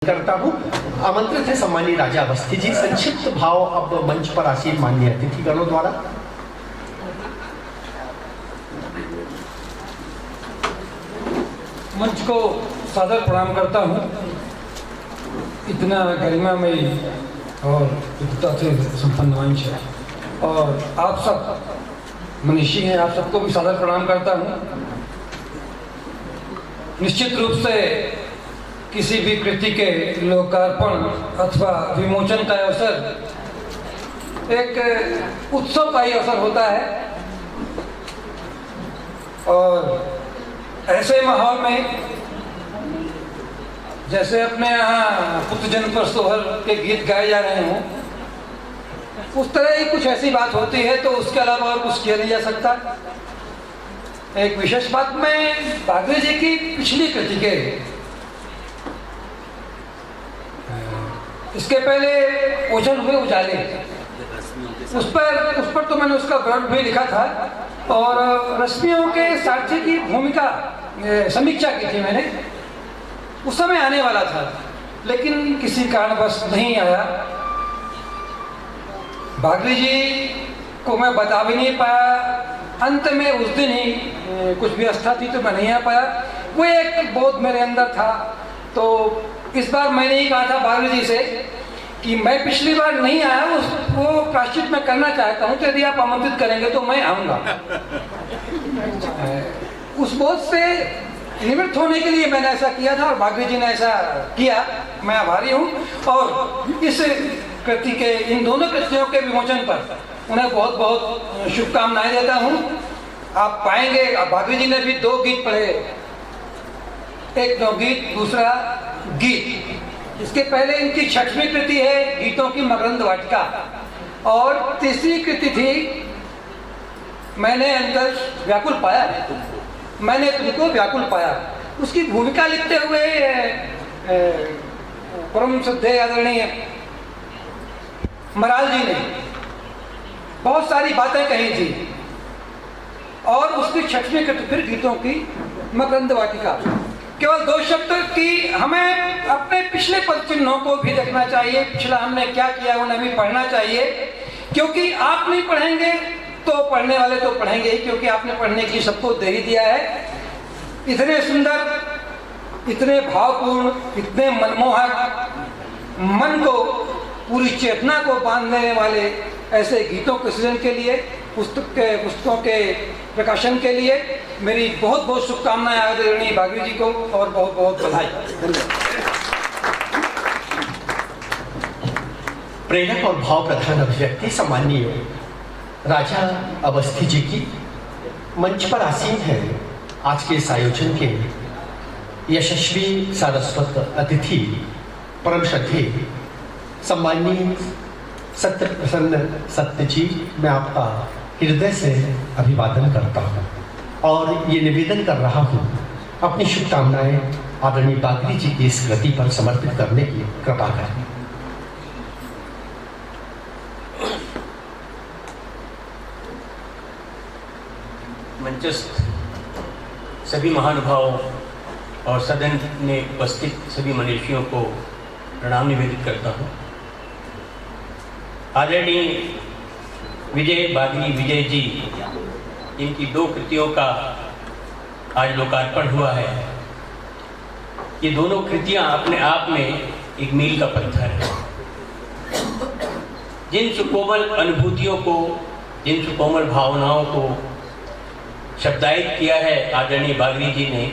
करता हूँ। आमंत्रित है सम्मानीय राजा अवस्थी जी। संक्षिप्त भाव अब मंच पर आसीन माननीय अतिथिगणों द्वारा। मंच को सादर प्रणाम करता हूँ। इतना गरिमामयी और विद्वता से संपन्न मंच है और आप सब मनीषी हैं, आप सबको भी सादर प्रणाम करता हूँ। निश्चित रूप से किसी भी कृति के लोकार्पण अथवा विमोचन का अवसर एक उत्सव का ही अवसर होता है और ऐसे माहौल में जैसे अपने यहाँ पुत्र जन्म पर सोहर के गीत गाए जा रहे हों, उस तरह ही कुछ ऐसी बात होती है तो उसके अलावा और कुछ किया नहीं जा सकता। एक विशेष बात मैं बागरी जी की पिछली कृति के इसके पहले ओझल हुए उजाले उस पर तो मैंने उसका विवरण भी लिखा था और रश्मियों के सारथी की भूमिका समीक्षा की थी मैंने। उस समय आने वाला था लेकिन किसी कारणवश नहीं आया। बागरी जी को मैं बता भी नहीं पाया। अंत में उस दिन ही कुछ व्यवस्था थी तो मैं नहीं आ पाया। वो एक बोध मेरे अंदर था तो इस बार मैंने ही कहा था बागरी जी से कि मैं पिछली बार नहीं आया, उसको प्रायश्चित मैं करना चाहता हूँ, तो यदि आप आमंत्रित करेंगे तो मैं आऊँगा। उस बोध से निवृत्त होने के लिए मैंने ऐसा किया था और बागरी जी ने ऐसा किया। मैं आभारी हूँ और इस कृति के इन दोनों कृतियों के विमोचन पर उन्हें बहुत बहुत शुभकामनाएं देता हूँ। आप पाएंगे बागरी जी ने भी 2 गीत पढ़े, एक नवगीत दूसरा गीत। इसके पहले इनकी 6वीं कृति है गीतों की मकरंद वाटिका और तीसरी कृति थी मैंने अंतर व्याकुल पाया, मैंने तुमको व्याकुल पाया। उसकी भूमिका लिखते हुए परम श्रद्धेय आदरणीय मराल जी ने बहुत सारी बातें कही थी और उसकी 6वीं कृति फिर गीतों की मकरंद वाटिका। केवल 2 शब्द की हमें अपने पिछले पद चिन्हों को भी देखना चाहिए, पिछला हमने क्या किया उन्हें भी पढ़ना चाहिए, क्योंकि आप नहीं पढ़ेंगे तो पढ़ने वाले तो पढ़ेंगे ही, क्योंकि आपने पढ़ने के लिए सबको दे ही दिया है। इतने सुंदर, इतने भावपूर्ण, इतने मनमोहक, मन को पूरी चेतना को बांधने वाले ऐसे गीतों के सृजन के लिए, पुस्तकों के प्रकाशन के लिए मेरी बहुत बहुत शुभकामनाएं आदरणीय बागरी जी को और बहुत बहुत बधाई। प्रेरक और भाव प्रधान अभिव्यक्ति सम्मानीय राजा अवस्थी जी की मंच पर आसीन है। आज के इस आयोजन के यशस्वी सारस्वत अतिथि परम श्रद्धेय सम्मानीय सत्य प्रसन्न सत्य जी, मैं आपका हृदय से अभिवादन करता हूँ और ये निवेदन कर रहा हूँ अपनी शुभकामनाएं आदरणीय बागरी जी की इस कृति पर समर्पित करने की कृपा करें। मंचस्थ सभी महानुभावों और सदन में उपस्थित सभी मनीषियों को प्रणाम निवेदित करता हूँ। आदरणीय विजय बागरी विजय जी, इनकी 2 कृतियों का आज लोकार्पण हुआ है। ये दोनों कृतियाँ अपने आप में एक मील का पत्थर है। जिन सुकोमल अनुभूतियों को, जिन सुकोमल भावनाओं को शब्दायित किया है आदरणीय बागरी जी ने,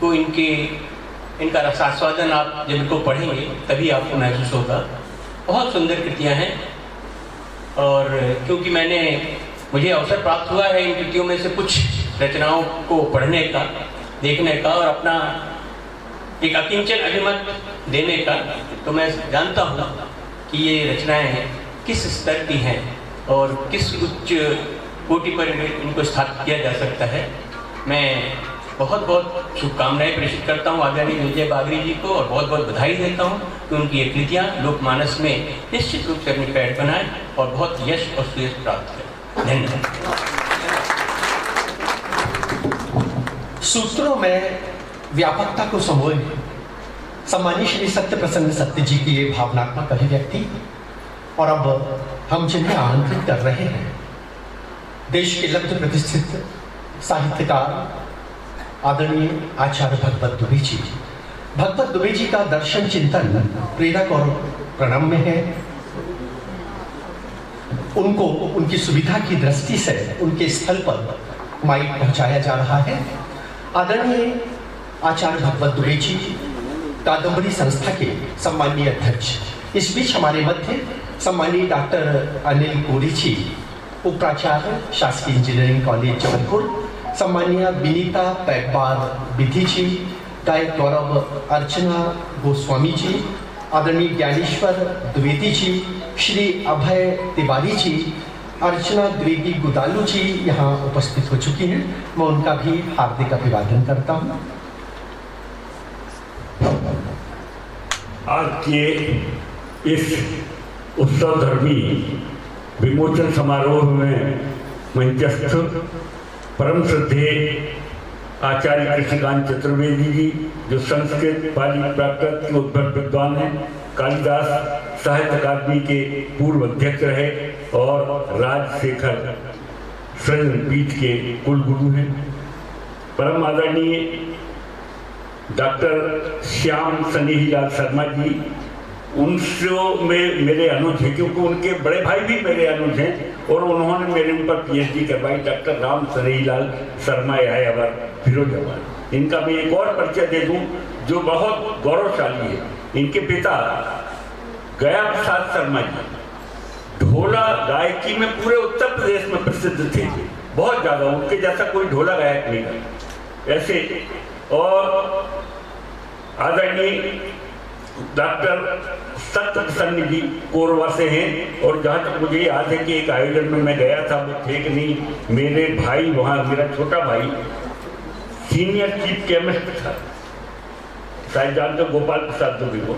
तो इनका रसास्वादन आप जब इनको पढ़ेंगे तभी आपको महसूस होगा। बहुत सुंदर कृतियाँ हैं और क्योंकि मुझे अवसर प्राप्त हुआ है इन कृतियों में से कुछ रचनाओं को पढ़ने का, देखने का और अपना एक अकिंचन अभिमत देने का, तो मैं जानता हूँ कि ये रचनाएं किस स्तर की हैं और किस उच्च कोटि पर इनको स्थापित किया जा सकता है। मैं बहुत बहुत शुभकामनाएं प्रेषित करता हूँ आदरणीय विजय बागरी जी को और बहुत बहुत बधाई देता हूँ कि उनकी ये कृतियाँ लोकमानस में निश्चित रूप से अपनी पैठ बनाएं और बहुत यश और सुयश प्राप्त करें। धन्यवाद। सूत्रों में व्यापकता को समोए सम्मानीय श्री सत्य प्रसन्न सत्य जी की ये भावनात्मक अभिव्यक्ति। और अब हम जिन्हें आमंत्रित कर रहे हैं, देश के लब्ध प्रतिष्ठित साहित्यकार आदरणीय आचार्य भगवत दुबे जी। भगवत दुबे जी का दर्शन चिंतन प्रेरक और प्रणम्य है। उनको उनकी सुविधा की दृष्टि से उनके स्थल पर माइक पहुंचाया जा रहा है। आदरणीय आचार्य भगवत दुबे जी कादम्बरी संस्था के सम्मानीय अध्यक्ष। इस बीच हमारे मध्य सम्मानीय डॉक्टर अनिल कोरी जी, उपाचार्य शासकीय इंजीनियरिंग कॉलेज जबलपुर, सम्मानीय विनीता पैकबार विधि जी, गायक गौरव अर्चना गोस्वामी जी, आदरणीय ज्ञानेश्वर द्विवेदी जी, श्री अभय तिवारी जी, अर्चना द्विवेदी गुदालू जी यहाँ उपस्थित हो चुकी हैं। मैं उनका भी हार्दिक अभिवादन करता हूँ। आज के इस उत्सव धर्मी विमोचन समारोह में मंचस्थ परम श्रद्धेय आचार्य कृष्णकांत चतुर्वेदी जी, जो संस्कृत पाली प्राकृत के उद्भव विद्वान हैं, कालिदास साहित्य अकादमी के पूर्व अध्यक्ष रहे और राजशेखर सृजन पीठ के कुलगुरु हैं। परम आदरणीय डॉक्टर श्याम सनेहीलाल शर्मा जी, उनसे में मेरे अनुज हैं, क्योंकि उनके बड़े भाई भी मेरे अनुज हैं और उन्होंने मेरे ऊपर पीएचडी करवाई। डॉक्टर राम सनेहीलाल शर्मा अवर फिरोजाबाद। इनका मैं एक और परिचय दे दूं जो बहुत गौरवशाली है। इनके पिता गया प्रसाद शर्मा जी ढोला गायकी में पूरे उत्तर प्रदेश में प्रसिद्ध थे, बहुत ज़्यादा। उनके जैसा कोई ढोला गायक नहीं था ऐसे। और आदरणीय डॉक्टर सत्य प्रसन्न जी कोरबा से हैं। और जहाँ तक मुझे याद है कि एक आयोजन में मैं गया था, वो थे कि नहीं, मेरे भाई वहाँ, मेरा छोटा भाई सीनियर चीफ केमिस्ट था, शायद जानते गोपाल प्रसाद दुबे को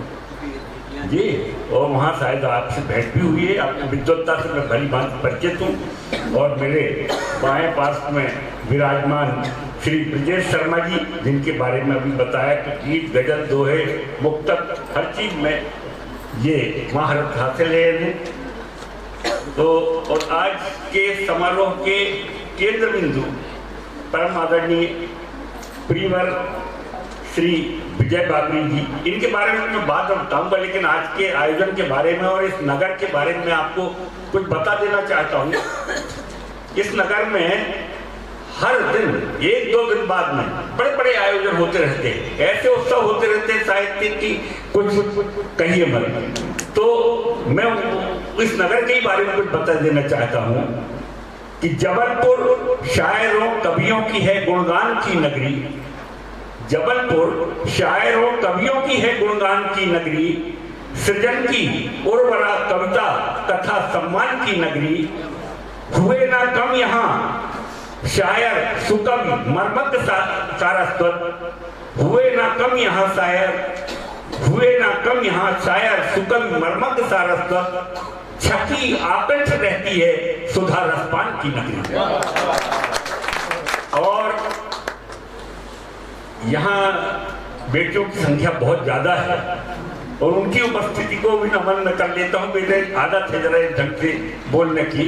जी। और वहाँ शायद आपसे भेंट भी हुई है, आपकी विद्वत्ता से मैं भली बात परिचित हूँ। और मेरे बाएं पास में विराजमान श्री ब्रजेश शर्मा जी, जिनके बारे में अभी बताया कि गीत गजल दोहे मुक्तक हर चीज में ये महारत हासिल है इन्हें। तो और आज के समारोह के केंद्र बिंदु परम आदरणीय प्रियवर श्री विजय बागरी जी, इनके बारे में मैं बात बताऊंगा, लेकिन आज के आयोजन के बारे में और इस नगर के बारे में आपको कुछ बता देना चाहता हूँ। इस नगर में हर दिन एक दो दिन बाद में बड़े बड़े आयोजन होते रहते हैं, ऐसे उत्सव होते रहते हैं साहित्य की, कुछ कहिए मत। तो मैं इस नगर के बारे में कुछ बता देना चाहता हूँ कि जबलपुर शायरों कवियों की है गुणगान की नगरी। जबलपुर शायरों कवियों की है गुणगान की नगरी, सृजन की उर्वरा कविता तथा सम्मान की नगरी। हुए ना कम यहाँ शायर सुकवि मर्मज्ञ सारस्वत, हुए ना कम यहाँ शायर, हुए ना कम यहाँ शायर सुकवि मर्मज्ञ सारस्वत। छकी आकंठ रहती है सुधा रसपान की नगरी। और यहाँ बेटियों की संख्या बहुत ज्यादा है और उनकी उपस्थिति को भी नमन कर लेता हूँ। मेरे आदत है जरा ढंग से बोलने की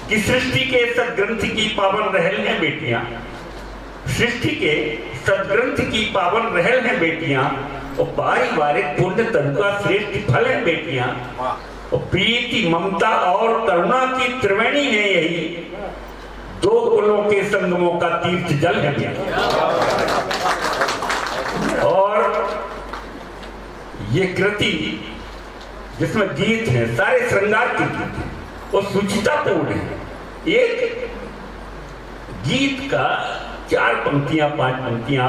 कि सृष्टि के सदग्रंथ की पावन रहल हैं बेटियां, सृष्टि के सदग्रंथ की पावन रहल हैं बेटियां, और पारिवारिक पुण्य तरुका श्रेष्ठ फल है बेटियां, और प्रीति ममता और करुणा की त्रिवेणी है यही, दो कुलों के संगमों का तीर्थ जल है बेटियां। और ये कृति जिसमें गीत है, सारे श्रृंगार के गीत हैं और सुचितापूर्ण है। एक गीत का 4 पंक्तियां 5 पंक्तियां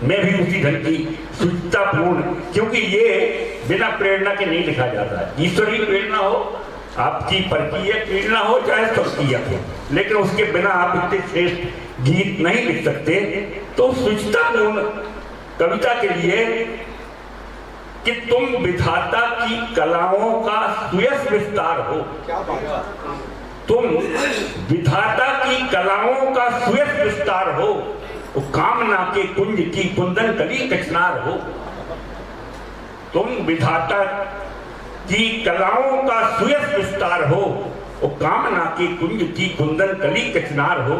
में भी उसी ढंग की सुचितापूर्ण, क्योंकि ये बिना प्रेरणा के नहीं लिखा जाता है। ईश्वरीय प्रेरणा हो, आपकी परकीय प्रेरणा हो, चाहे स्वकीय हो, लेकिन उसके बिना आप इतने श्रेष्ठ गीत नहीं लिख सकते। तो सुचितापूर्ण कविता के लिए कि तुम विधाता की कलाओं का सुयश विस्तार हो, तुम विधाता की कलाओं का सुयश विस्तार हो, कामना के कुंज की कुंदन कली कचनार हो। तुम विधाता की कलाओं का सुयस विस्तार हो, और कामना के कुंज की कुंदन कली कचनार हो,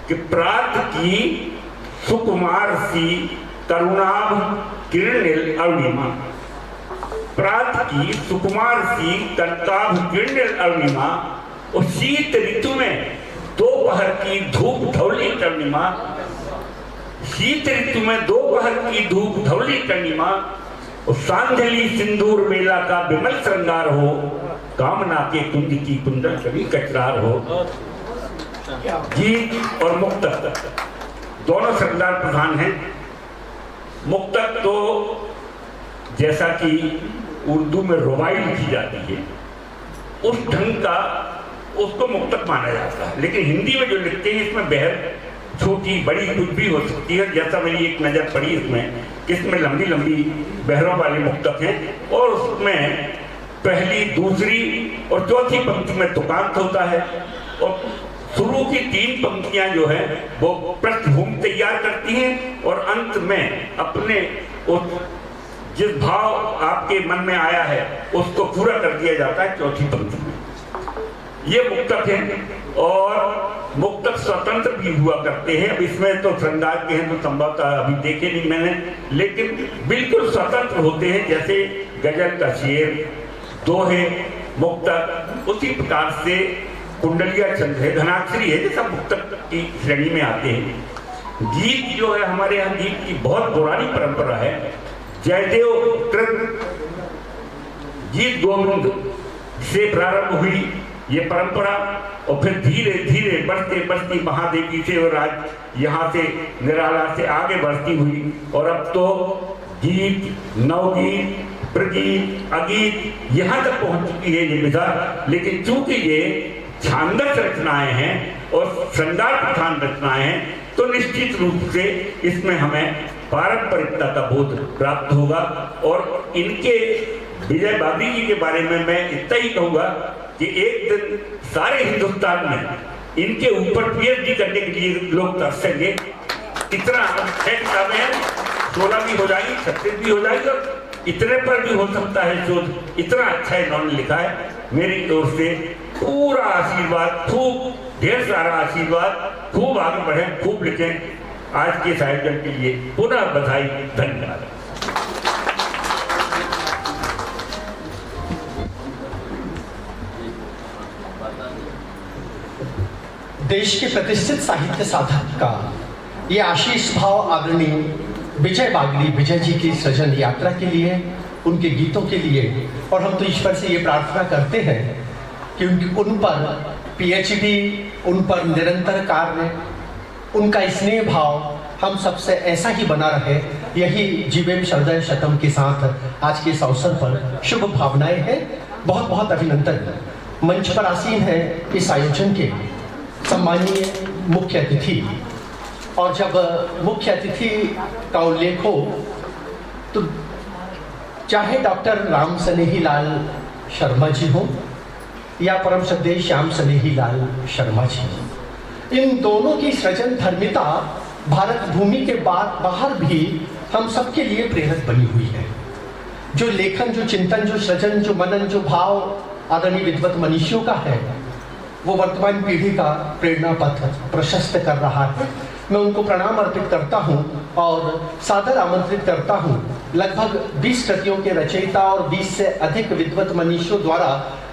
कि प्रात की सुकुमार सी करुणाभ किरणिल अरुणिमा, प्रात की सुकुमार सी कनकाभ किरणिल अरुणिमा, और शीत ऋतु में दोपहर की धूप धौली कर्णिमा, शीत ऋतु में दोपहर की धूप धौली कर्णिमा, और सांझली सिंदूर मेला का विमल श्रृंगार हो, कामना के कुंज की कुंदन कभी कचरार हो। गीत और मुक्तक दोनों श्रृंगार प्रधान हैं। मुक्तक तो जैसा कि उर्दू में रुबाई लिखी जाती है, उस ढंग का उसको मुक्तक माना जाता है, लेकिन हिंदी में जो लिखते हैं इसमें बहर छोटी बड़ी कुछ भी हो सकती है। जैसा मेरी एक नज़र पड़ी इसमें लंबी लंबी बहरों वाली मुक्तक हैं, और उसमें पहली, दूसरी और चौथी पंक्ति में तुकांत होता है, और शुरू की 3 पंक्तियां जो है वो पृष्ठभूमि तैयार करती हैं, और अंत में अपने उस जिस भाव आपके मन में आया है उसको पूरा कर दिया जाता है चौथी पंक्ति में। ये मुक्तक हैं, और मुक्तक स्वतंत्र भी हुआ करते हैं। अब इसमें तो श्रृंगार के हैं तो संभवतः अभी देखे नहीं मैंने, लेकिन बिल्कुल स्वतंत्र होते हैं, जैसे गजल का शेर, दोहे, मुक्तक, उसी प्रकार से कुंडलिया छंद है, घनाक्षरी है, जैसा मुक्तक की श्रेणी में आते हैं। गीत जो है हमारे यहाँ गीत की बहुत पुरानी परंपरा है। जयदेव कृत गीत गोविंद से प्रारंभ हुई ये परंपरा, और फिर धीरे धीरे बढ़ते बढ़ती महादेवी से और आज यहाँ से निराला से आगे बढ़ती हुई, और अब तो गीत, नवगीत, प्रगीत, अगीत यहाँ तक पहुँच चुकी है ये विधा। लेकिन चूंकि ये छांदस रचनाएं हैं और श्रृंगार प्रधान रचनाएं हैं, तो निश्चित रूप से इसमें हमें पारंपरिकता का बोध प्राप्त होगा। और इनके विजय बाबरी जी के बारे में मैं इतना ही कहूँगा कि एक दिन सारे हिंदुस्तान में इनके ऊपर पीएचडी करने के लिए लोग तरसेंगे। इतना अच्छे किताबें हैं, 16 भी हो जाएगी, 36 भी हो जाएगी, और इतने पर भी हो सकता है शोध। इतना अच्छा इन्होंने लिखा है। मेरी ओर से पूरा आशीर्वाद, खूब ढेर सारा आशीर्वाद, खूब आगे बढ़े, खूब लिखें। आज के साहित्य के लिए पुनः बधाई, धन्यवाद। देश के प्रतिष्ठित साहित्य साधक का ये आशीष भाव आदरणीय विजय बागड़ी विजय जी की सृजन यात्रा के लिए, उनके गीतों के लिए, और हम तो ईश्वर से ये प्रार्थना करते हैं कि उन पर पीएचडी, उन पर निरंतर कार्य, उनका स्नेह भाव हम सबसे ऐसा ही बना रहे। यही जीवेम शरदय शतम के साथ आज के इस अवसर पर शुभ भावनाएं हैं। बहुत बहुत अभिनंदन। मंच पर आसीन है इस आयोजन के सम्मानीय मुख्य अतिथि, और जब मुख्य अतिथि का उल्लेख हो तो चाहे डॉक्टर राम स्नेही लाल शर्मा जी हो या परम श्रद्धेय श्याम स्नेही लाल शर्मा जी, इन दोनों की सृजन धर्मिता भारत भूमि के बाद बाहर भी हम सबके लिए प्रेरक बनी हुई है। जो लेखन, जो चिंतन, जो सृजन, जो मनन, जो भाव आदरणीय विद्वत मनीषियों का है, वो वर्तमान पीढ़ी का प्रेरणा पथ प्रशस्त कर रहा है। मैं उनको प्रणाम अर्पित करता हूं और सादर आमंत्रित करता हूं। लगभग 20 कृतियों के रचयिता और 20 से अधिक विद्वत मनीषियों द्वारा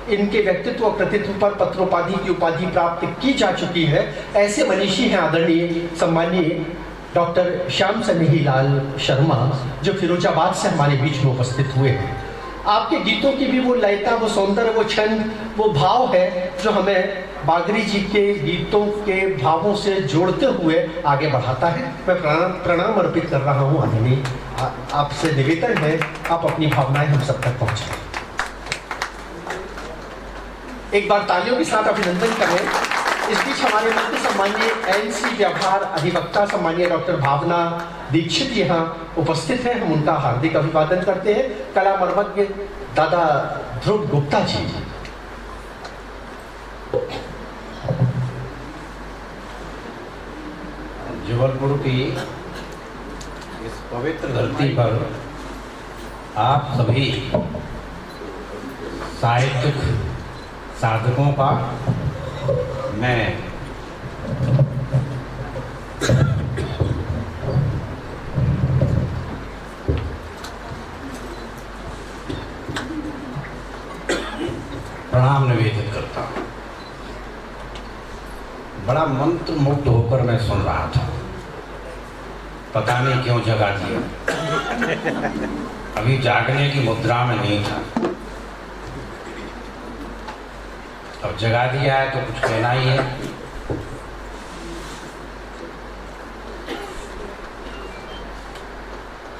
इनके व्यक्तित्व और कृतित्व पर पत्रोपाधि की उपाधि प्राप्त की जा चुकी है। ऐसे मनीषी हैं आदरणीय सम्मानीय डॉक्टर श्याम स्नेही लाल शर्मा, जो फिरोजाबाद से हमारे बीच में उपस्थित हुए हैं। आपके गीतों की भी वो लयता, वो सौंदर्य, वो छंद, वो भाव है जो हमें बागरी जी के गीतों के भावों से जोड़ते हुए आगे बढ़ाता है। मैं प्रणाम अर्पित कर रहा हूँ आदरणीय। आपसे निवेदन है आप अपनी भावनाएं हम सब तक पहुँचाएं। एक बार तालियों के साथ अभिनंदन करें। इस बीच हमारे मध्य सम्मानीय एनसी व्यवहार अधिवक्ता सम्मानीय डॉक्टर भावना दीक्षित यहाँ उपस्थित हैं। हम उनका हार्दिक अभिवादन करते हैं। कला मर्मज्ञ दादा ध्रुव गुप्ता जी, जबलपुर की इस पवित्र धरती पर आप सभी साहित्यिक साधकों का मैं प्रणाम निवेदित करता हूँ। बड़ा मंत्र मुग्ध होकर मैं सुन रहा था, पता नहीं क्यों जगा दिया। अभी जागने की मुद्रा में नहीं था, अब जगा दिया है तो कुछ कहना ही है।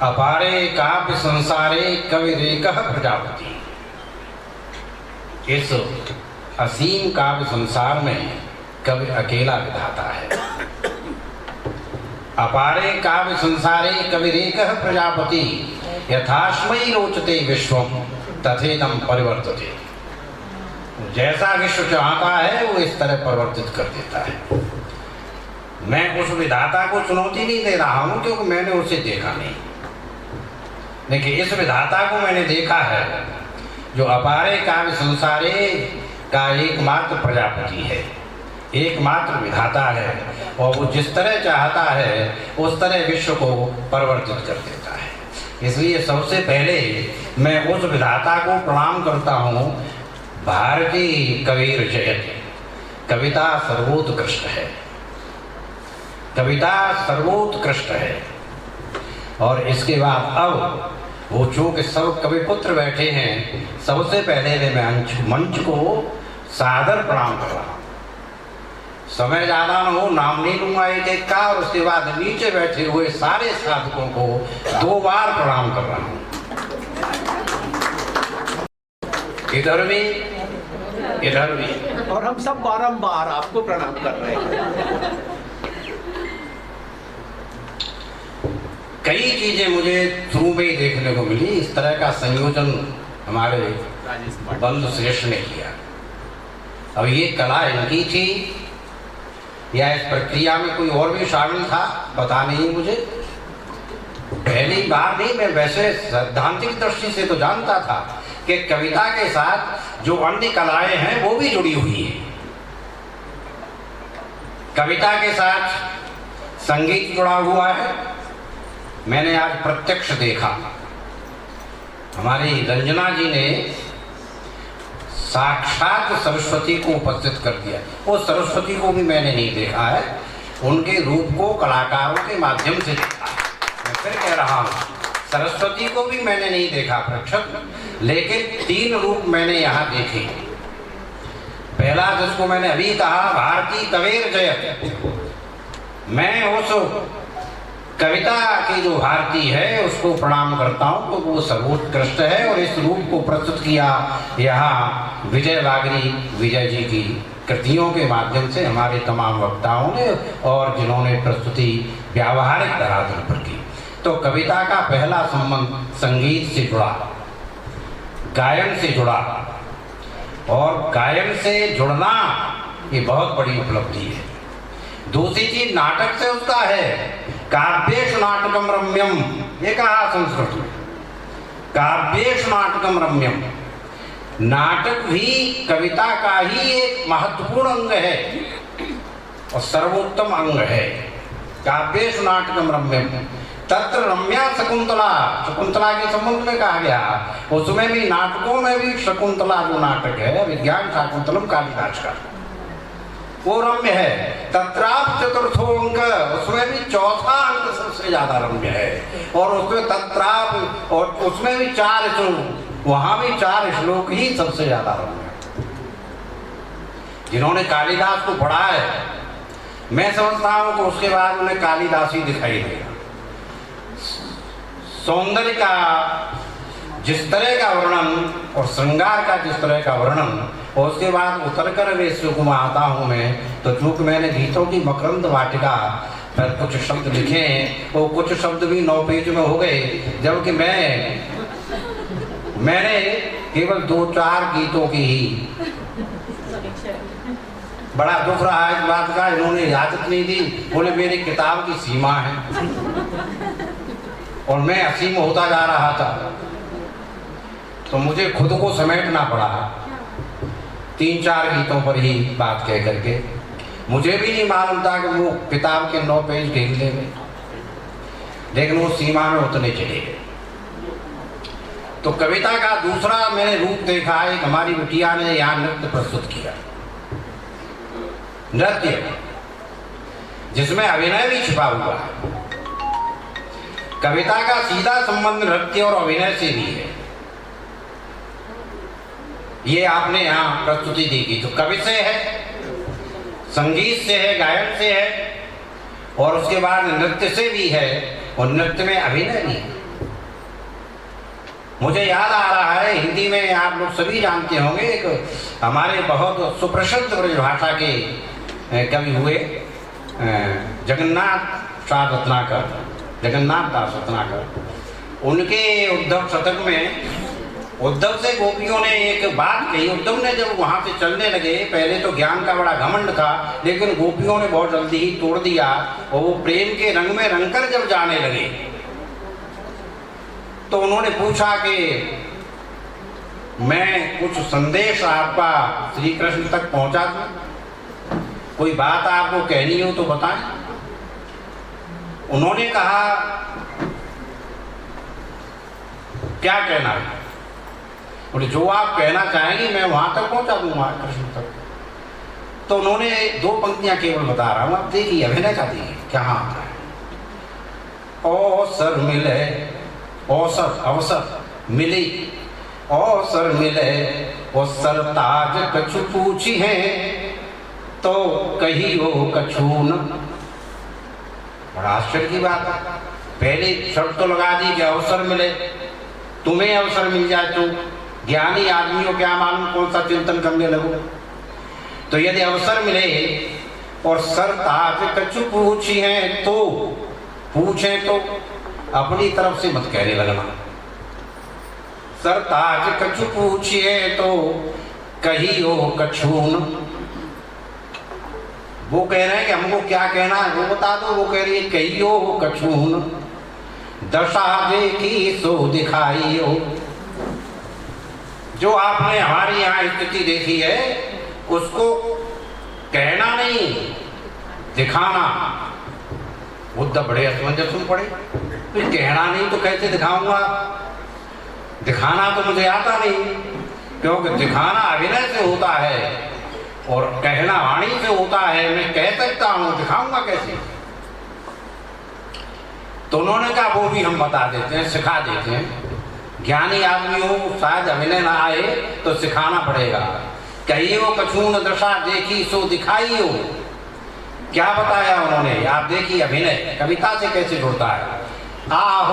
अपारे काव्य संसारे कविरेकः प्रजापति। इस असीम काव्य संसार में कवि अकेला विधाता है। अपारे काव्य संसारे कविरेकः प्रजापति यथास्मै रोचते विश्वम तथेदम परिवर्तते। जैसा विश्व चाहता है वो इस तरह परिवर्तित कर देता है। मैं उस विधाता को चुनौती नहीं दे रहा हूं क्योंकि मैंने उसे देखा नहीं, लेकिन इस विधाता को मैंने देखा है जो अपारे काव्य संसारे का एकमात्र प्रजापति है, एकमात्र विधाता है, और वो जिस तरह चाहता है उस तरह विश्व को परिवर्तित कर देता है। इसलिए सबसे पहले मैं उस विधाता को प्रणाम करता हूँ। भारती कबीर जयति। कविता सर्वोत्कृष्ट है, कविता सर्वोत्कृष्ट है। और इसके बाद अब वो चूंकि सब कवि पुत्र बैठे हैं, सबसे पहले मैं मंच को सादर प्रणाम कर रहा हूँ। समय ज़्यादा न हो, नाम नहीं लूंगा एक एक का, और उसके बाद नीचे बैठे हुए सारे साधकों को 2 बार प्रणाम कर रहा हूँ। इधर भी, इधर भी, और हम सब बारंबार आपको प्रणाम कर रहे हैं। कई चीजें मुझे शुरू में ही देखने को मिली। इस तरह का संयोजन हमारे बंधु श्रेष्ठ ने किया। अब ये कला इनकी थी या इस प्रक्रिया में कोई और भी शामिल था, पता नहीं मुझे। पहली बार नहीं, मैं वैसे सैद्धांतिक दृष्टि से तो जानता था कि कविता के साथ जो अन्य कलाएं हैं वो भी जुड़ी हुई है। कविता के साथ संगीत जुड़ा हुआ है। मैंने आज प्रत्यक्ष देखा, हमारी रंजना जी ने साक्षात सरस्वती को उपस्थित कर दिया। वो सरस्वती को भी मैंने नहीं देखा है, उनके रूप को कलाकारों के माध्यम से देखा। मैं फिर कह रहा हूँ, सरस्वती को भी मैंने नहीं देखा प्रत्यक्ष, लेकिन 3 रूप मैंने यहाँ देखे। पहला जिसको मैंने अभी कहा, भारती कबीर जयति। मैं उस कविता की जो भारती है उसको प्रणाम करता हूँ क्योंकि वो सर्वोत्कृष्ट है। और इस रूप को प्रस्तुत किया यहाँ विजय बागरी विजय जी की कृतियों के माध्यम से हमारे तमाम वक्ताओं ने, और जिन्होंने प्रस्तुति व्यावहारिक धरातल पर की। तो कविता का पहला संबंध संगीत से जुड़ा, गायन से जुड़ा, और गायन से जुड़ना ये बहुत बड़ी उपलब्धि है। दूसरी चीज नाटक से उसका है। काव्येषु नाटकम रम्यम, ये कहा संस्कृत में, काव्येषु नाटकम रम्यम। नाटक भी कविता का ही एक महत्वपूर्ण अंग है और सर्वोत्तम अंग है। काव्येषु नाटकम रम्यम तत्र रम्या शकुंतला। शकुंतला के संबंध में कहा गया, उसमें भी नाटकों में भी शकुंतला जो नाटक है, विज्ञान शाकुंतलम कालिदास का, वो रम्य है। तत्राप चतुर्थो अंक, उसमें भी चौथा अंक सबसे ज्यादा रम्य है। और उसमें तत्राप, और उसमें भी 4 श्लोक, वहां भी 4 श्लोक ही सबसे ज्यादा रम्य है। जिन्होंने कालिदास को पढ़ा है, मैं समझता हूं कि उसके बाद उन्हें कालिदास ही दिखाई देगा। सौंदर्य का जिस तरह का वर्णन और श्रृंगार का जिस तरह का वर्णन, और उसके बाद उतर कर वे सुकुम आता हूँ मैं, तो चूंकि मैंने गीतों की मकरंद वाटिका पर कुछ शब्द लिखे हैं, वो कुछ शब्द भी 9 पेज में हो गए, जबकि मैंने केवल 2-4 गीतों की ही। बड़ा दुख रहा है इस बात का, इन्होंने इजाजत नहीं दी, बोले मेरी किताब की सीमा है और मैं असीम होता जा रहा था। तो मुझे खुद को समेटना पड़ा 3-4 गीतों पर ही बात कह करके। मुझे भी नहीं मालूम था कि वो किताब के 9 पेज घेर लेंगे, लेकिन वो सीमा में उतने चले गए। तो कविता का दूसरा मैंने रूप देखा, एक हमारी बिटिया ने यहाँ नृत्य प्रस्तुत किया, नृत्य जिसमें अभिनय भी छिपा हुआ है। कविता का सीधा संबंध नृत्य और अभिनय से भी है। ये आपने यहाँ प्रस्तुति देखी तो कवि से है, संगीत से है, गायन से है, और उसके बाद नृत्य से भी है, और नृत्य में अभिनय भी है। मुझे याद आ रहा है, हिंदी में आप लोग सभी जानते होंगे, एक हमारे बहुत सुप्रसिद्ध ब्रजभाषा के कवि हुए जगन्नाथ दास रत्नाकर। उनके उद्धव शतक में उद्धव से गोपियों ने एक बात कही। उद्धव ने जब वहां से चलने लगे, पहले तो ज्ञान का बड़ा घमंड था, लेकिन गोपियों ने बहुत जल्दी ही तोड़ दिया, और वो प्रेम के रंग में रंगकर जब जाने लगे तो उन्होंने पूछा कि मैं कुछ संदेश आपका श्री कृष्ण तक पहुंचा दूं, कोई बात आपको कहनी हो तो बताएं। उन्होंने कहा क्या कहना है? बोले जो आप कहना चाहेंगे मैं वहां तक पहुंचा दूंगा, कृष्ण तक। तो उन्होंने 2 पंक्तियां केवल बता रहा हूं, आप देखिए, अभिनय का देखिए क्या आता है। अवसर मिले, अवसर मिली, अवसर मिले, अवसर ताज कछु पूछी है, तो कही हो कछून। बड़ा आश्चर्य की बात है। पहले शर्त तो लगा दी कि अवसर मिले, तुम्हें अवसर मिल जाए तो ज्ञानी आदमी को क्या मालूम कौन सा चिंतन करने लगो। तो यदि अवसर मिले और सर ताज कछु पूछी है, तो पूछे तो अपनी तरफ से मत कहने लगना। सर ताज कछु पूछिए तो कही हो कछून। वो कह रहे हैं कि हमको क्या कहना है वो बता दो, वो कह रही है कही हो कछून। दशा देखी सो दिखाई हो। जो आपने हमारी यहाँ स्थिति देखी है उसको कहना नहीं, दिखाना। बुद्ध बड़े असमंजस में पड़े, फिर कहना नहीं तो कैसे दिखाऊंगा? दिखाना तो मुझे आता नहीं, क्योंकि दिखाना अभिनय से होता है और कहना वाणी से होता है। मैं कह सकता हूं, दिखाऊंगा कैसे? तो उन्होंने कहा वो भी हम बता देते हैं, सिखा देते हैं। ज्ञानी आदमी हो, शायद अभिनय ना आए तो सिखाना पड़ेगा। कहियो कछून दशा देखी सो दिखाई हो। क्या बताया उन्होंने? आप देखिए अभिनय कविता से कैसे जुड़ता है। आह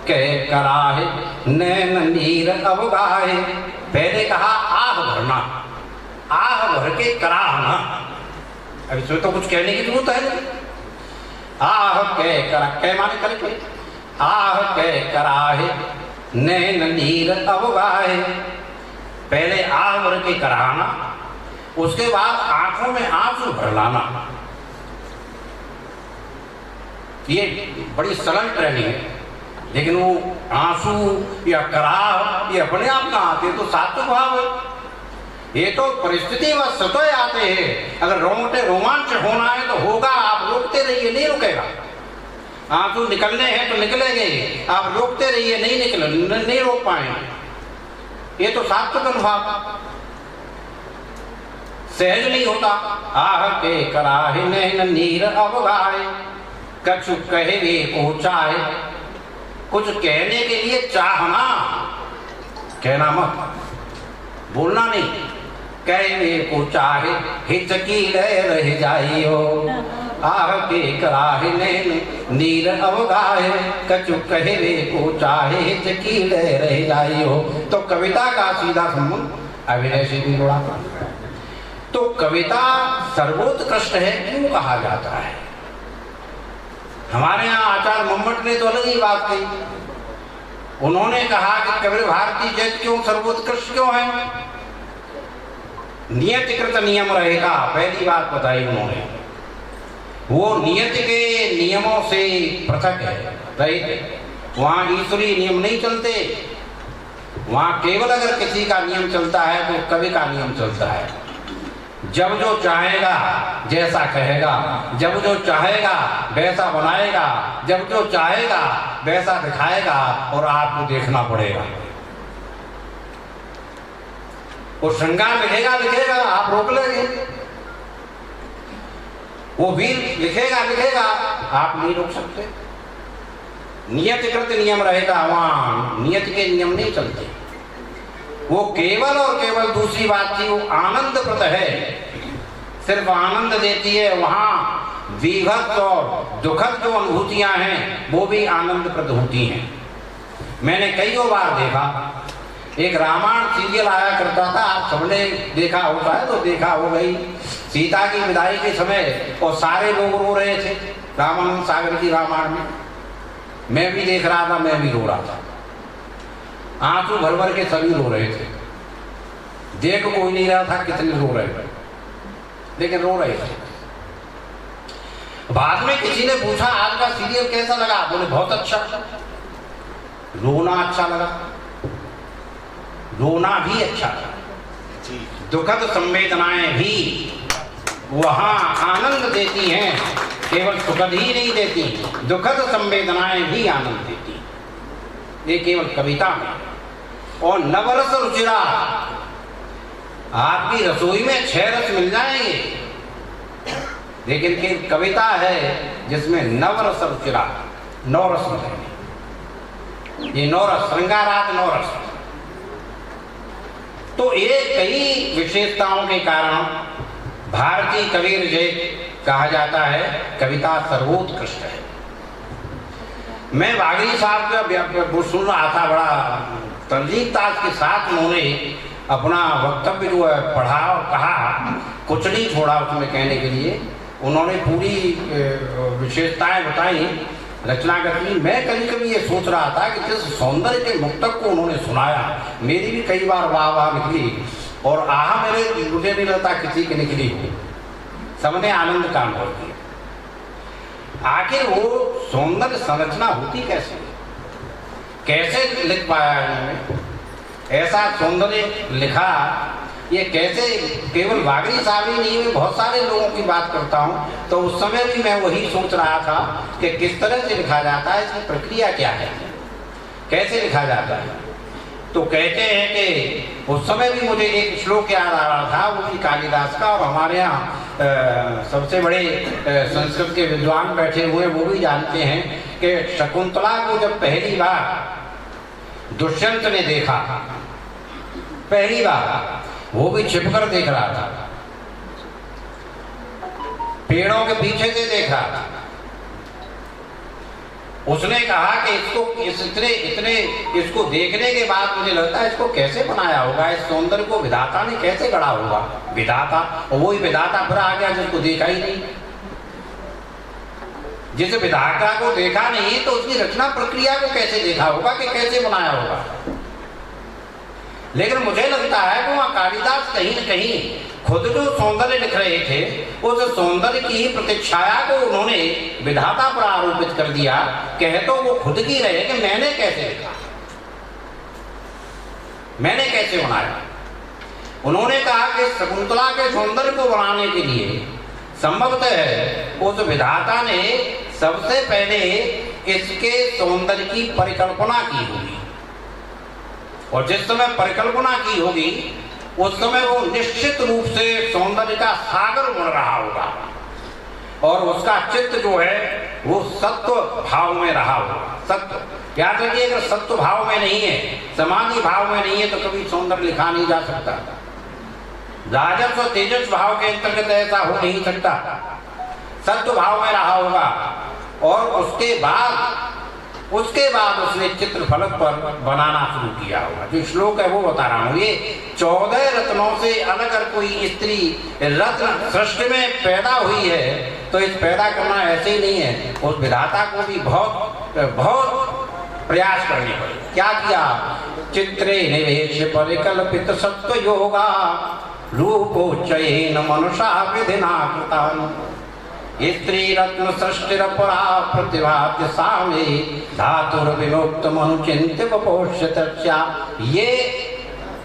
कह कराहे नैन नीर अवगाहे। पहले कहा आह भरना, आह भर के कराहना। अब इसमें तो कुछ कहने की जरूरत है नहीं। आह कह करा, कह माने करके, आह कह कराहे नैन नीर अवगाहे। पहले आह भर के कराहना, उसके बाद आंखों में आंसू भर लाना। ये बड़ी सरल ट्रेनिंग है, लेकिन वो आंसू या कराह ये अपने आप ना आते, तो सात्विक भाव है। ये तो परिस्थिति व स्वतः आते हैं। अगर रोंगटे रोमांच होना है तो होगा, आप रोकते रहिए, नहीं रुकेगा। आंसू निकलने हैं तो निकलेंगे, आप रोकते रहिए, नहीं रोक पाएंगे। ये तो सात्विक अनुभव, सहज नहीं होता। आह के कराहे नैन नीर अवगाहे। कछु कहवे को चाहे। कुछ कहने के लिए चाहना, कहना मत, बोलना नहीं। कहवे को चाहे हिचकील रह जाइयो। आह के कराहे नैन नीर अवगाहे। कछु कहवे को चाहे हिचकील रह जाइयो। तो कविता का सीधा संबंध अभिनय से भी जुड़ा। तो कविता सर्वोत्कृष्ट है क्यों कहा जाता है? हमारे यहाँ आचार्य मम्मट ने तो अलग ही बात कही। उन्होंने कहा कि कबीर भारती जैत क्यों सर्वोत्कृष्ट क्यों है? नियतिकृत नियम रहेगा, पहली बात बताई उन्होंने। वो नियत के नियमों से पृथक है, रहित। वहां ईश्वरीय नियम नहीं चलते। वहाँ केवल अगर किसी का नियम चलता है तो कवि का नियम चलता है। जब जो चाहेगा जैसा कहेगा, जब जो चाहेगा वैसा बनाएगा, जब जो चाहेगा वैसा दिखाएगा और आपको देखना पड़ेगा। वो श्रृंगार लिखेगा आप रोक लेंगे, वो वीर लिखेगा आप नहीं रोक सकते। नियतिकृत नियम रहेगा, वहां नियत के नियम नहीं चलते। वो केवल और केवल दूसरी बात थी, वो आनंदप्रद है, सिर्फ आनंद देती है। वहां विभक्त और दुखद जो अनुभूतियां हैं वो भी आनंदप्रद होती हैं। मैंने कई बार देखा, एक रामायण सीरियल आया करता था, आप सबने देखा होता है तो देखा हो गई। सीता की विदाई के समय और सारे लोग रो रहे थे रामानंद सागर की रामायण में। मैं भी देख रहा था, मैं भी रो रहा था, आंसू भर भर के सभी रो रहे थे। देख कोई नहीं रहा था कितने रो रहे थे, लेकिन रो रहे थे। बाद में किसी ने पूछा आज का सीरियल कैसा लगा, बोले बहुत अच्छा। रोना अच्छा लगा, रोना भी अच्छा लगा। दुखद संवेदनाएं भी वहां आनंद देती हैं, केवल सुखद ही नहीं देती, दुखद संवेदनाएं भी आनंद देती। ये केवल कविता में। और नवरस रुचिरा, आपकी रसोई में 6 रस मिल जाएंगे, लेकिन कविता है जिसमें नवरस रुचिरा, 9 रस मिलेंगे। ये 9 रस, श्रृंगारात 9 रस। तो ये कई विशेषताओं के कारण भारतीय कबीर जी कहा जाता है कविता सर्वोत्कृष्ट है। मैं वागरी साहब का वो सुन रहा था, बड़ा तर्जीहता के साथ उन्होंने अपना वक्तव्य जो है पढ़ा और कहा, कुछ नहीं छोड़ा उसमें कहने के लिए। उन्होंने पूरी विशेषताएं बताई, रचनागत की। मैं कभी कभी ये सोच रहा था कि जिस सौंदर्य के मुक्तक को उन्होंने सुनाया, मेरी भी कई बार वाह वाह निकली और आह मुझे नहीं लगता किसी की निकली हो, सबने आनंद का अनुभव किया। आखिर वो सौंदर्य संरचना होती कैसे, कैसे लिख पाया इन्होंने ऐसा सौंदर्य लिखा? ये कैसे? केवल वागरी साहब ही नहीं, मैं बहुत सारे लोगों की बात करता हूँ तो उस समय भी मैं वही सोच रहा था कि किस तरह से लिखा जाता है, इसकी प्रक्रिया क्या है, कैसे लिखा जाता है। तो कहते हैं कि उस समय भी मुझे एक श्लोक याद आ रहा था, वो भी कालिदास का। और हमारे यहाँ सबसे बड़े संस्कृत के विद्वान बैठे हुए, वो भी जानते हैं कि शकुंतला को जब पहली बार दुष्यंत ने देखा, पहली बार, वो भी छिपकर देख रहा था, पेड़ों के पीछे से देखा। उसने कहा कि इसको देखने के बाद मुझे लगता है इसको कैसे बनाया होगा, इस सौंदर्य को विधाता ने कैसे गढ़ा होगा। विधाता, और वही विधाता फिर आ गया जिसको देखा ही नहीं। जिस विधाता को देखा नहीं तो उसकी रचना प्रक्रिया को कैसे देखा होगा, कि कैसे बनाया होगा। लेकिन मुझे लगता है कि वहाँ कालिदास कहीं न कहीं खुद जो सौंदर्य लिख रहे थे, उस सौंदर्य की ही प्रतिच्छाया को उन्होंने विधाता पर आरोपित कर दिया। कह तो वो खुद की रहे कि मैंने कैसे लिखा, मैंने कैसे बनाया। उन्होंने कहा कि शकुंतला के सौंदर्य को बनाने के लिए संभवतः है उस विधाता ने सबसे पहले इसके सौंदर्य की परिकल्पना की होगी, और जिस समय परिकल्पना की होगी उस समय वो निश्चित रूप से सौंदर्य का सागर उमड़ रहा होगा, और उसका चित्त जो है वो सत्व भाव में रहा होगा। सत्व, याद रखिए, अगर सत्व भाव में नहीं है, समाधि भाव में नहीं है, तो कभी सौंदर्य लिखा नहीं जा सकता। राजस और तेजस भाव के अंतर्गत ऐसा हो नहीं सकता। सत्व भाव में रहा होगा, और उसके बाद उसने चित्र फलक पर बनाना शुरू किया होगा। जो श्लोक है वो बता रहा हूँ। ये 14 रत्नों से अलग अगर कोई स्त्री रत्न सृष्टि में पैदा हुई है तो इस पैदा करना ऐसे ही नहीं है। उस विधाता को भी बहुत बहुत प्रयास करने पड़े। क्या किया? चित्रे निवेश परिकल्पित सत्व योगा रूपोच्चयेन मनुषा विधिना कृता। स्त्री रत्न सृष्टिरपरा प्रतिभा सामे धातुर विमुक्त मनुचिंत्य वपोष्यतस्या। ये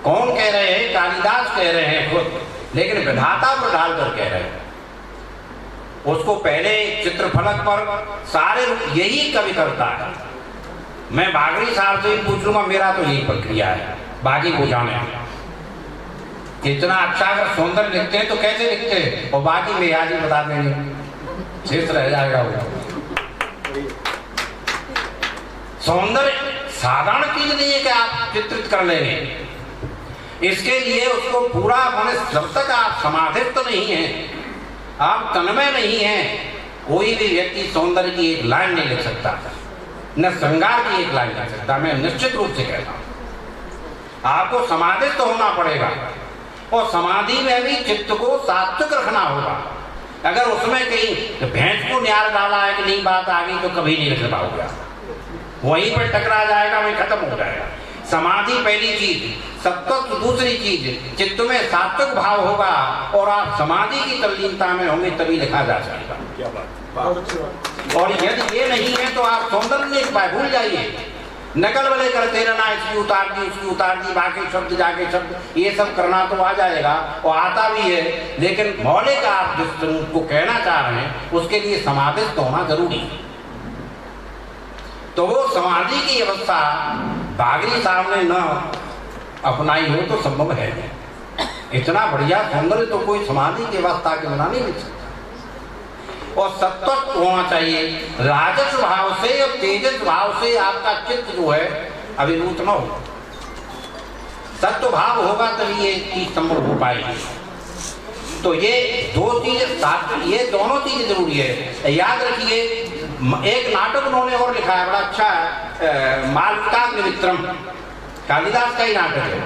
कौन कह रहे हैं? कालिदास कह रहे हैं खुद, लेकिन विधाता पर डालकर कह रहे हैं। उसको पहले चित्रफलक पर सारे यही कवि करता है। मैं बागड़ी साहब से ही पूछ लूंगा, मेरा तो यही प्रक्रिया है, बाकी को जाने। इतना अच्छा अगर सौंदर्य लिखते हैं तो कैसे लिखते हैं, और बाकी में आज ही बता देंगे, शेष रह जाएगा वो। सौंदर्य साधारण चीज नहीं है कि आप चित्रित कर लेंगे। इसके लिए उसको पूरा माने जब तक आप समाधित तो नहीं है, आप तन्मय नहीं है, कोई भी व्यक्ति सौंदर्य की एक लाइन नहीं लिख सकता, न श्रृंगार की एक लाइन लिख सकता। मैं निश्चित रूप से कहता हूं आपको समाधित तो होना पड़ेगा, और समाधि में भी चित्त को सात्विक रखना होगा। अगर उसमें कहीं भैंस को न्यार डाला है कि नहीं, बात आ गई तो कभी नहीं लिख पाओगे, वहीं पर टकरा जाएगा, वहीं खत्म हो जाएगा। समाधि पहली चीज, सत्व दूसरी चीज, चित्त में सात्विक भाव होगा और आप समाधि की तल्लीनता में होंगे, तभी लिखा जा सकेगा। और यदि ये नहीं है तो आप सौंदर्य नहीं लिख पाए, भूल जाइए। नकल वाले करते रहना, इसकी उतार दी उसकी उतार दी, बाकी शब्द जाके शब्द, ये सब करना तो आ जाएगा और आता भी है, लेकिन मौलिक आप जिसको कहना चाह रहे हैं उसके लिए समाधिस्थ होना जरूरी है। तो वो समाधि की अवस्था बागड़ी साहब ने न अपनाई हो तो संभव है नहीं। इतना बढ़िया सौंदर्य तो कोई समाधि की अवस्था के बिना नहीं लिख सकता। और सत्व होना चाहिए, राजस भाव से और तेजस भाव से आपका चित्त जो है अभिभूत न हो। सत्व भाव होगा तभी ये चीज संभव हो पाएगी। तो ये दो चीज, ये दोनों चीजें जरूरी है। याद रखिए, एक नाटक उन्होंने और लिखा है, बड़ा अच्छा है, मालविकाग्निमित्रम, कालिदास का ही नाटक है।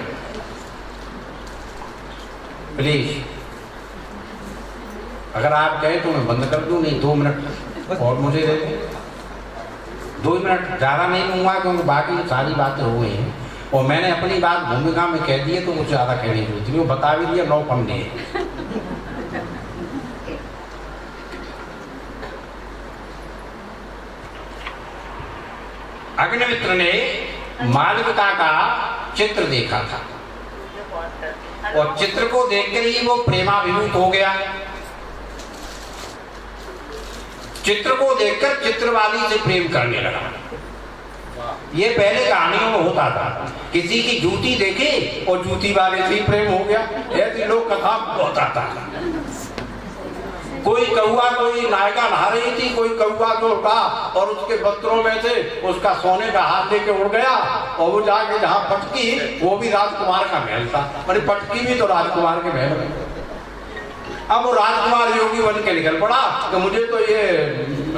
प्लीज अगर आप कहें तो मैं बंद कर दूं, नहीं 2 मिनट और मुझे दे दें। 2 मिनट ज़्यादा नहीं लूँगा क्योंकि बाकी सारी बातें हो गई हैं और मैंने अपनी बात भूमिका में कह दी है, तो कुछ ज़्यादा कहने की जरूरत नहीं, वो बता भी दिया, 9 पन्ने। अग्निमित्र ने मालविका का चित्र देखा था और चित्र को देखकर ही वो प्रेमाभिभूत हो गया। चित्र को देखकर चित्रवाली से प्रेम करने लगा। ये पहले कहानियों में होता था, किसी की जूती देखे और जूती वाले से ही प्रेम हो गया, ऐसी लोक कथा बहुत आता था। कोई कौआ, कोई नायिका नहा रही थी, कोई कौआ जो उठा और उसके वस्त्रों में से उसका सोने का हाथ लेके उड़ गया और वो जाके जहाँ पटकी, वो भी राजकुमार का महल था, अरे पटकी भी तो राजकुमार के महल में। अब वो राजकुमार योगी बन के निकल पड़ा तो मुझे तो ये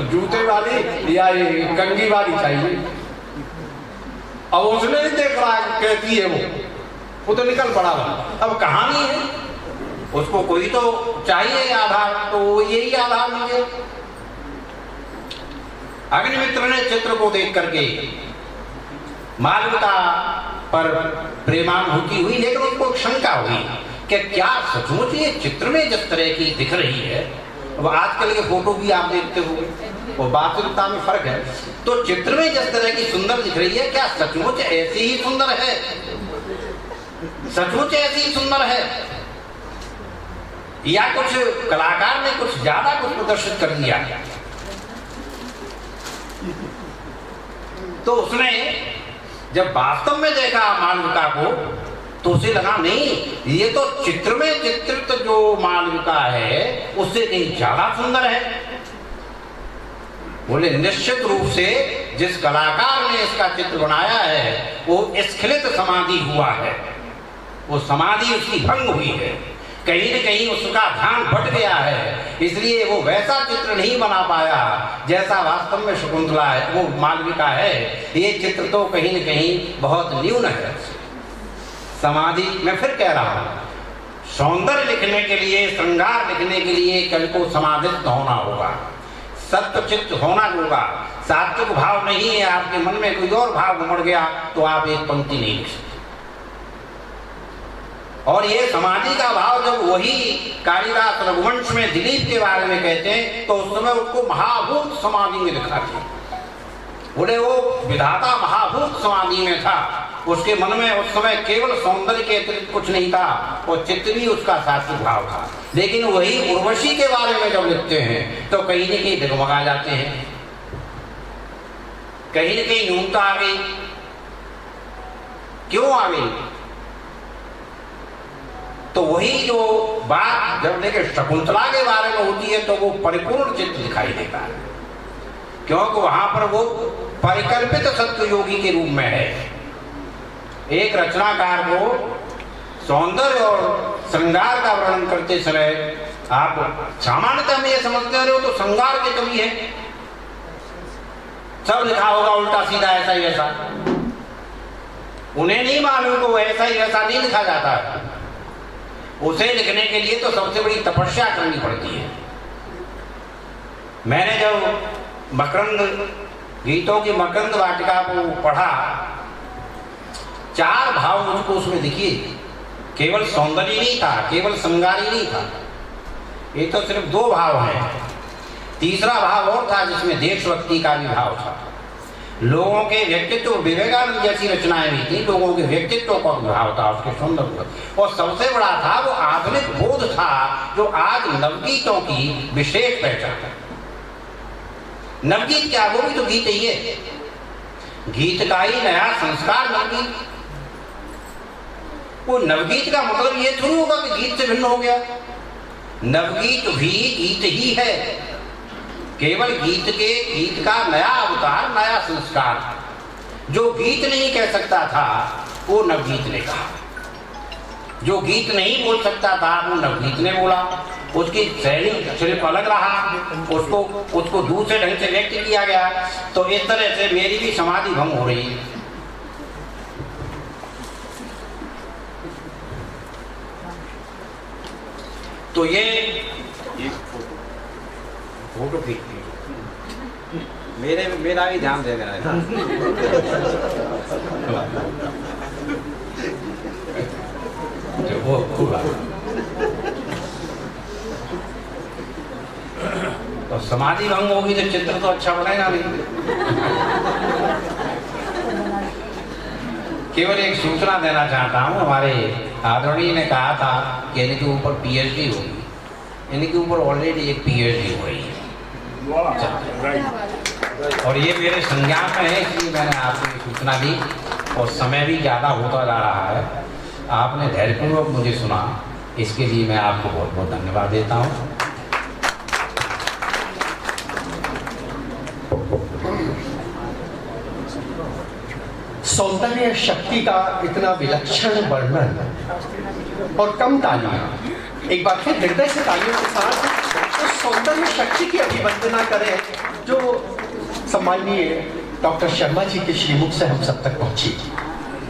जूते वाली या ये कंगी वाली चाहिए। अब उसने नहीं देख रहा कैसी है वो तो निकल पड़ा। अब कहानी है, उसको कोई तो चाहिए आधार, तो यही आधार मिल गया। अग्निमित्र ने चित्र को देख करके मालविका पर प्रेमानुभूति हुई, लेकिन उसको शंका हुई कि क्या सचमुच ये चित्र में जिस तरह की दिख रही है, अब आजकल के फोटो भी आप देखते हो और वास्तविकता में फर्क है, तो चित्र में जिस तरह की सुंदर दिख रही है, क्या सचमुच ऐसी ही सुंदर है? सचमुच ऐसी ही सुंदर है या कुछ कलाकार ने कुछ ज्यादा कुछ प्रदर्शित कर दिया? तो उसने जब वास्तव में देखा मालविका को तो उसे लगा नहीं, ये तो चित्र में चित्रित जो मालविका है उससे कहीं ज्यादा सुंदर है। बोले निश्चित रूप से जिस कलाकार ने इसका चित्र बनाया है वो स्खलित समाधि हुआ है, वो समाधि उसकी भंग हुई है, कहीं न कहीं उसका ध्यान भट गया है, इसलिए वो वैसा चित्र नहीं बना पाया जैसा वास्तव में शकुंतला है, वो मालविका है। ये चित्र तो कहीं न कहीं बहुत न्यून है। समाधि, मैं फिर कह रहा हूं, सौंदर्य लिखने के लिए, श्रृंगार लिखने के लिए कल को समाधिस्थ होना होगा, सत्वचित्त होना होगा। सात्विक भाव नहीं है, आपके मन में कोई और भाव उमड़ गया तो आप एक पंक्ति नहीं लिख सकते। और ये समाधि का भाव जब वही कालिदास रघुवंश में दिलीप के बारे में कहते हैं तो उस समय उसको महाभूत समाधि में दिखाते हैं। बोले वो विधाता महाभूत समाधि में था, उसके मन में उस समय केवल सौंदर्य के अतिरिक्त कुछ नहीं था और चित्त भी उसका सात्विक भाव था। लेकिन वही उर्वशी के बारे में जब लिखते हैं तो कहीं न कहीं डगमगा जाते हैं, कहीं न कहीं न्यूनता आ गई। क्यों आ गई? तो वही जो बात जब देखिए शकुंतला के बारे में होती है तो वो परिपूर्ण चित्त दिखाई देता है, क्योंकि वहां पर वो परिकल्पित सत्य योगी के रूप में है। एक रचनाकार को सौंदर्य और श्रृंगार का वर्णन करते समय आप सामान्यतः में ये समझते हो तो श्रृंगार की कमी है, सब लिखा होगा उल्टा सीधा ऐसा ही ऐसा। उन्हें नहीं मालूम को ऐसा ही ऐसा नहीं लिखा जाता है। उसे लिखने के लिए तो सबसे बड़ी तपस्या करनी पड़ती है। मैंने जब मकरंद गीतों की मकरंद वाटिका को पढ़ा, 4 भाव मुझको उसमें दिखे। केवल सौंदर्य नहीं था, केवल श्रृंगारी नहीं था, ये तो सिर्फ 2 भाव हैं। तीसरा भाव और था जिसमें देशभक्ति का भी भाव था। लोगों के व्यक्तित्व, विवेकानंद जैसी रचनाएं भी थी, लोगों के व्यक्तित्व का भाव था, उसके सौंदर्य। और सबसे बड़ा था वो आधुनिक बोध था जो आज नवगीतों की विशेष पहचान है। नवगीत क्या? वो भी तो गीत ही है, गीत का ही नया संस्कार नवगीत। वो नवगीत का मतलब ये थोड़ी होगा कि गीत से भिन्न हो गया। नवगीत भी गीत ही है, केवल गीत का नया अवतार, नया संस्कार। जो गीत नहीं कह सकता था वो नवगीत ने कहा, जो गीत नहीं बोल सकता था वो नवगीत ने बोला। उसकी शैली सिर्फ अलग रहा, उसको दूसरे ढंग से व्यक्त किया गया। तो इस तरह से मेरी भी समाधि भंग हो रही है। तो ये फोटो खींचती मेरा भी ध्यान दे रहा है। वो तो समाधि भंग होगी तो चित्र तो अच्छा बनेगा नहीं। केवल एक सूचना देना चाहता हूँ, हमारे आदरणीय ने कहा था कि इनके ऊपर पीएचडी होगी, इनके ऊपर ऑलरेडी एक पीएचडी हो रही है और ये मेरे संज्ञान में है, इसलिए मैंने आपको ये सूचना दी। और समय भी ज़्यादा होता जा रहा है, आपने धैर्यपूर्वक मुझे सुना, इसके लिए मैं आपको बहुत बहुत धन्यवाद देता हूँ। सौंदर्य शक्ति का इतना विलक्षण वर्णन और कम तालियां। एक बार फिर हृदय से तालियों के साथ उस सौंदर्य शक्ति की अभिवंदना करें जो सम्माननीय डॉक्टर शर्मा जी के श्रीमुख से हम सब तक पहुंची।